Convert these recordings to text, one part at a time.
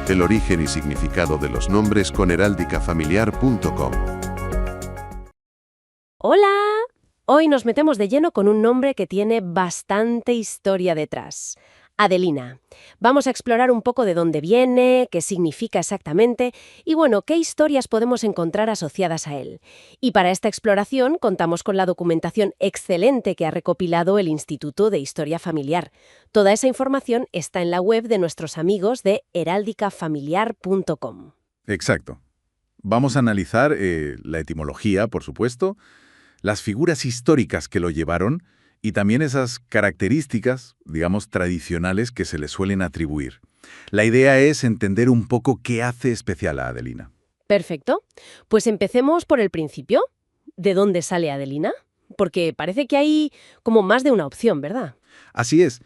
El origen y significado de los nombres con heráldicafamiliar.com. ¡Hola! Hoy nos metemos de lleno con un nombre que tiene bastante historia detrás. Adelina. Vamos a explorar un poco de dónde viene, qué significa exactamente y, bueno, qué historias podemos encontrar asociadas a él. Y para esta exploración contamos con la documentación excelente que ha recopilado el Instituto de Historia Familiar. Toda esa información está en la web de nuestros amigos de heráldicafamiliar.com. Exacto. Vamos a analizar la etimología, por supuesto, las figuras históricas que lo llevaron y también esas características, digamos, tradicionales que se le suelen atribuir. La idea es entender un poco qué hace especial a Adelina. Perfecto. Pues empecemos por el principio. ¿De dónde sale Adelina? Porque parece que hay como más de una opción, ¿verdad? Así es,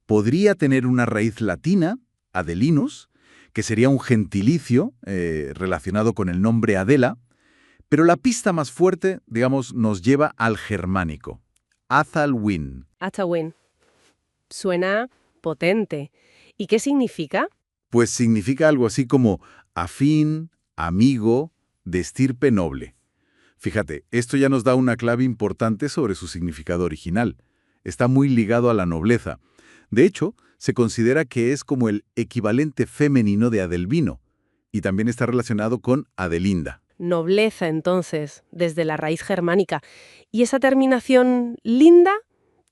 podría tener una raíz latina, Adelinus, que sería un gentilicio relacionado con el nombre Adela, pero la pista más fuerte, digamos, nos lleva al germánico, Athalwin. Atawin. Suena potente. ¿Y qué significa? Pues significa algo así como afín, amigo, de estirpe noble. Fíjate, esto ya nos da una clave importante sobre su significado original. Está muy ligado a la nobleza. De hecho, se considera que es como el equivalente femenino de Adelvino, y también está relacionado con Adelinda. Nobleza, entonces, desde la raíz germánica. ¿Y esa terminación linda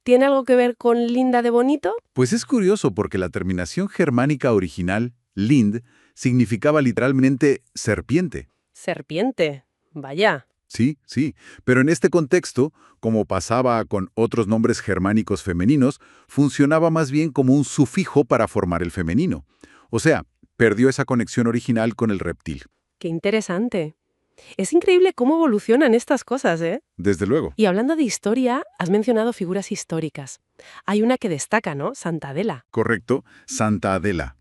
tiene algo que ver con linda de bonito? Pues es curioso porque la terminación germánica original, lind, significaba literalmente serpiente. Serpiente. Vaya. Sí, sí, pero en este contexto, como pasaba con otros nombres germánicos femeninos, funcionaba más bien como un sufijo para formar el femenino. O sea, perdió esa conexión original con el reptil. Qué interesante. Es increíble cómo evolucionan estas cosas, ¿eh? Desde luego. Y hablando de historia, has mencionado figuras históricas. Hay una que destaca, ¿no? Santa Adela. Correcto, Santa Adela.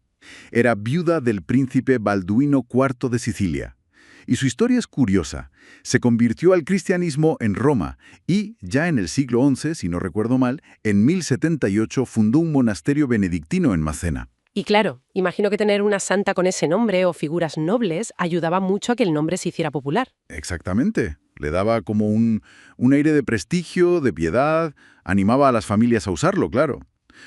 Era viuda del príncipe Balduino IV de Sicilia. Y su historia es curiosa. Se convirtió al cristianismo en Roma y, ya en el siglo XI, si no recuerdo mal, en 1078 fundó un monasterio benedictino en Macena. Y claro, imagino que tener una santa con ese nombre o figuras nobles ayudaba mucho a que el nombre se hiciera popular. Exactamente. Le daba como un aire de prestigio, de piedad, animaba a las familias a usarlo, claro.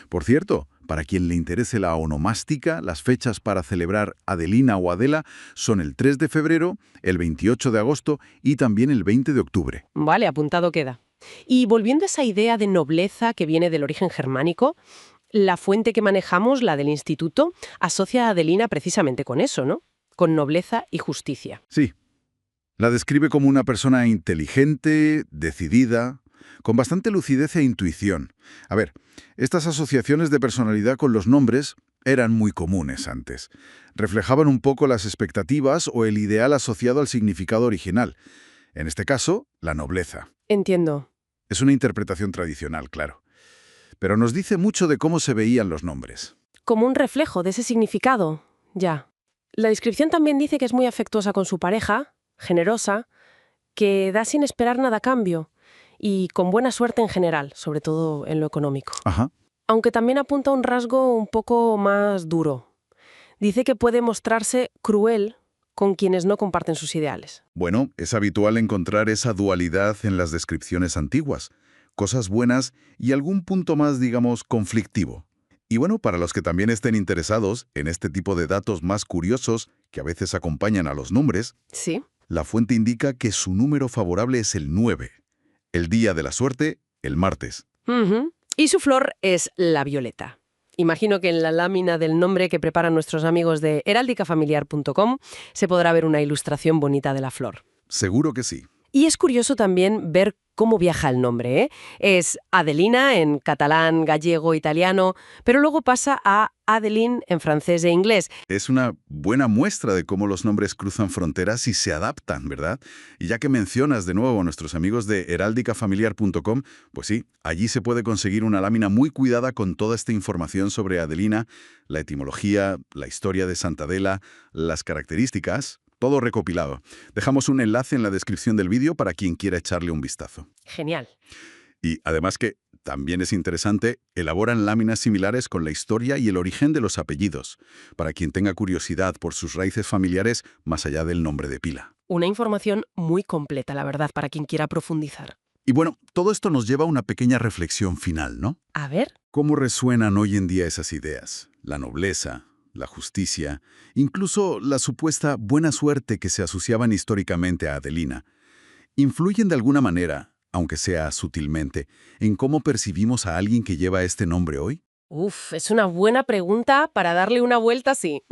Por cierto, para quien le interese la onomástica, las fechas para celebrar Adelina o Adela son el 3 de febrero, el 28 de agosto y también el 20 de octubre. Vale, apuntado queda. Y volviendo a esa idea de nobleza que viene del origen germánico, la fuente que manejamos, la del instituto, asocia a Adelina precisamente con eso, ¿no? Con nobleza y justicia. Sí, la describe como una persona inteligente, decidida, con bastante lucidez e intuición. A ver, estas asociaciones de personalidad con los nombres eran muy comunes antes. Reflejaban un poco las expectativas o el ideal asociado al significado original. En este caso, la nobleza. Entiendo. Es una interpretación tradicional, claro. Pero nos dice mucho de cómo se veían los nombres. Como un reflejo de ese significado. Ya. La descripción también dice que es muy afectuosa con su pareja, generosa, que da sin esperar nada a cambio y con buena suerte en general, sobre todo en lo económico. Ajá. Aunque también apunta a un rasgo un poco más duro. Dice que puede mostrarse cruel con quienes no comparten sus ideales. Bueno, es habitual encontrar esa dualidad en las descripciones antiguas. Cosas buenas y algún punto más, digamos, conflictivo. Y bueno, para los que también estén interesados en este tipo de datos más curiosos que a veces acompañan a los nombres, Sí. la fuente indica que su número favorable es el 9. El día de la suerte, el martes. Ujú. Y su flor es la violeta. Imagino que en la lámina del nombre que preparan nuestros amigos de heráldicafamiliar.com se podrá ver una ilustración bonita de la flor. Seguro que sí. Y es curioso también ver cómo viaja el nombre, ¿eh? Es Adelina en catalán, gallego, italiano, pero luego pasa a Adeline en francés e inglés. Es una buena muestra de cómo los nombres cruzan fronteras y se adaptan, ¿verdad? Y ya que mencionas de nuevo a nuestros amigos de heráldicafamiliar.com, pues sí, allí se puede conseguir una lámina muy cuidada con toda esta información sobre Adelina, la etimología, la historia de Santa Adela, las características, todo recopilado. Dejamos un enlace en la descripción del vídeo para quien quiera echarle un vistazo. Genial. Y además que también es interesante, elaboran láminas similares con la historia y el origen de los apellidos, para quien tenga curiosidad por sus raíces familiares más allá del nombre de pila. Una información muy completa, la verdad, para quien quiera profundizar. Y bueno, todo esto nos lleva a una pequeña reflexión final, ¿no? A ver. ¿Cómo resuenan hoy en día esas ideas? La nobleza, la justicia, incluso la supuesta buena suerte que se asociaban históricamente a Adelina, ¿influyen de alguna manera, aunque sea sutilmente, en cómo percibimos a alguien que lleva este nombre hoy? Es una buena pregunta para darle una vuelta, sí.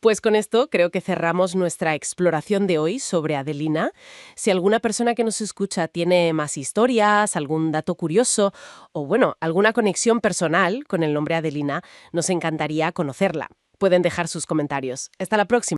Pues con esto creo que cerramos nuestra exploración de hoy sobre Adelina. Si alguna persona que nos escucha tiene más historias, algún dato curioso o, bueno, alguna conexión personal con el nombre Adelina, nos encantaría conocerla. Pueden dejar sus comentarios. Hasta la próxima.